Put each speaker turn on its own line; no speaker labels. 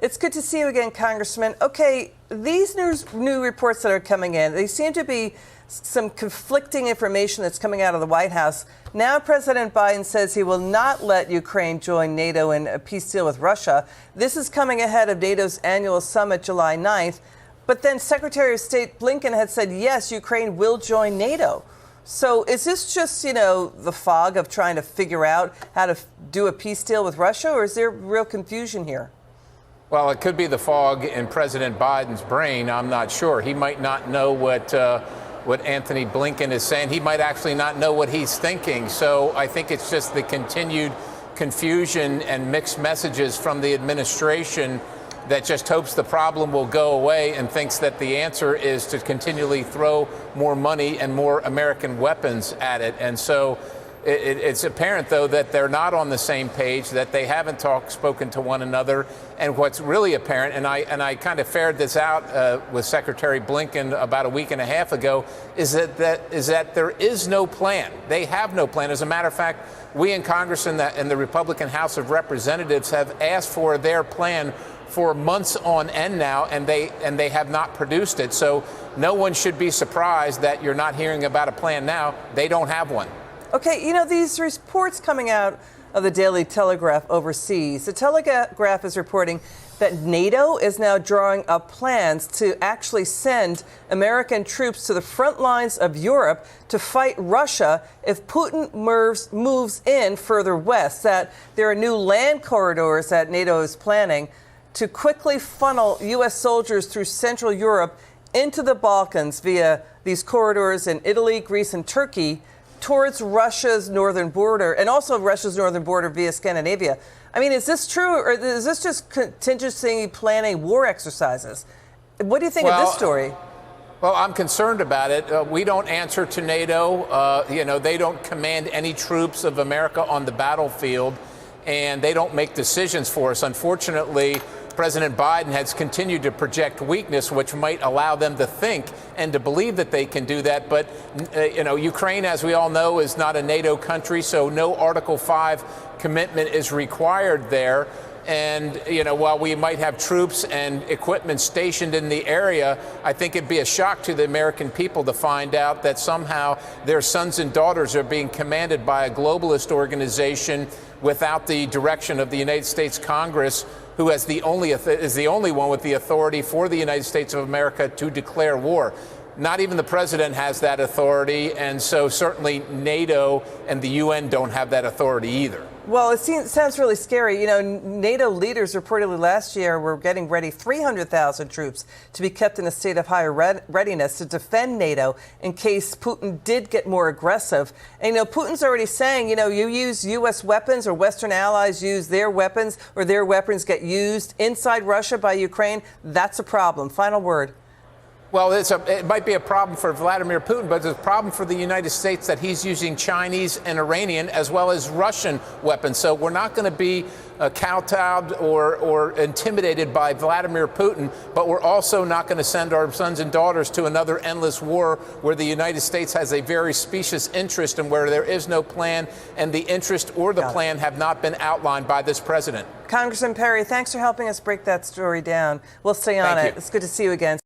It's good to see you again, Congressman. Okay, these new reports that are coming in, they seem to be some conflicting information that's coming out of the White House. Now President Biden says he will not let Ukraine join NATO in a peace deal with Russia. This is coming ahead of NATO's annual summit July 9th. But then Secretary of State Blinken had said, yes, Ukraine will join NATO. So is this just, the fog of trying to figure out how to do a peace deal with Russia, or is there real confusion here?
Well, it could be the fog in President Biden's brain. I'm not sure. He might not know what Anthony Blinken is saying. He might actually not know what he's thinking. So I think it's just the continued confusion and mixed messages from the administration that just hopes the problem will go away and thinks that the answer is to continually throw more money and more American weapons at it. And so it's apparent, though, that they're not on the same page, that they haven't spoken to one another. And what's really apparent, and I kind of ferreted this out with Secretary Blinken about a week and a half ago, is that there is no plan. They have no plan. As a matter of fact, we in Congress and the Republican House of Representatives have asked for their plan for months on end now, and they have not produced it. So no one should be surprised that you're not hearing about a plan now. They don't have one.
Okay, these reports coming out of the Daily Telegraph overseas, the Telegraph is reporting that NATO is now drawing up plans to actually send American troops to the front lines of Europe to fight Russia if Putin moves in further west, that there are new land corridors that NATO is planning to quickly funnel U.S. soldiers through Central Europe into the Balkans via these corridors in Italy, Greece, and Turkey towards Russia's northern border, and also Russia's northern border via Scandinavia. I mean, is this true, or is this just contingency planning war exercises? What do you think of this story?
Well, I'm concerned about it. We don't answer to NATO. They don't command any troops of America on the battlefield, and they don't make decisions for us. Unfortunately, President Biden has continued to project weakness, which might allow them to think and to believe that they can do that. But, Ukraine, as we all know, is not a NATO country, so no Article 5 commitment is required there. And, while we might have troops and equipment stationed in the area, I think it'd be a shock to the American people to find out that somehow their sons and daughters are being commanded by a globalist organization without the direction of the United States Congress, who is the only one with the authority for the United States of America to declare war. Not even the president has that authority, and so certainly NATO and the UN don't have that authority either.
Well, it sounds really scary. NATO leaders reportedly last year were getting ready 300,000 troops to be kept in a state of higher readiness to defend NATO in case Putin did get more aggressive. And, Putin's already saying, you use U.S. weapons or Western allies use their weapons, or their weapons get used inside Russia by Ukraine. That's a problem. Final word.
Well, it might be a problem for Vladimir Putin, but it's a problem for the United States that he's using Chinese and Iranian as well as Russian weapons. So we're not going to be kowtowed or intimidated by Vladimir Putin, but we're also not going to send our sons and daughters to another endless war where the United States has a very specious interest and where there is no plan, and the interest or the plan have not been outlined by this president.
Congressman Perry, thanks for helping us break that story down. We'll stay on it. It's good to see you again.